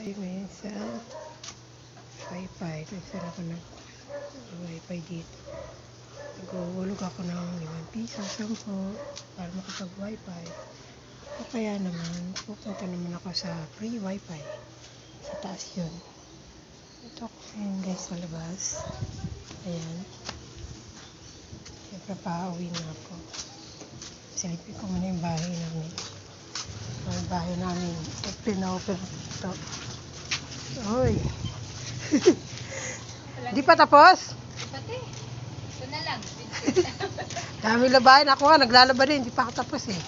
tayo ngayon sa Wi-Fi. Nagsan ako ng Wi-Fi dito. Nag-uulog ako ng 5 piso, 10 para makapag-Wi-Fi. O kaya naman, pupunta naman ako sa free Wi-Fi. Sa taas yun. Ito ako ngayon guys sa labas. Ayan. Siyempre pauwi na ako. Silipin ko muna yung bahay namin. Ang bahay namin. Open na open ito. Uy. Di pa tapos? Di pati. Ito na lang. Dami labahin. Ako nga, naglalaba din. Di pa ako tapos eh.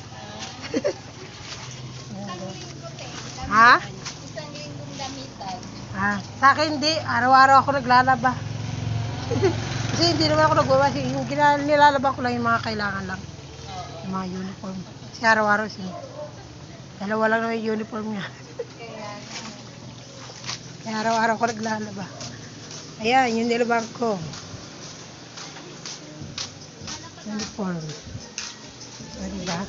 Isang linggo te. Ha? Isang linggong damitan. Sa akin hindi. Araw-araw ako naglalaba. Kasi hindi naman ako nagwawa. Yung nilalaba ko lang yung mga kailangan lang. Oo. Yung mga uniform. Kasi araw-araw dalawa lang naman yung uniform niya. Kaya araw-araw ko naglalaba. Ayan, yung nilabang ko. Uniform. So, diba?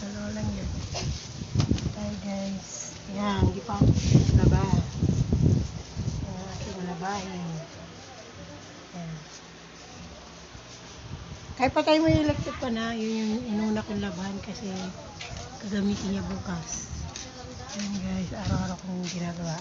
Dalawa lang yun. Hi guys. Ayan, hindi pa ako laba. Ayan, aking labahin. Ayan. Kahit pa tayo may electric pa na, yun yung inuna kong labahan kasi gagamitin niya bukas. Ayan guys, araw-araw kong ginagawa.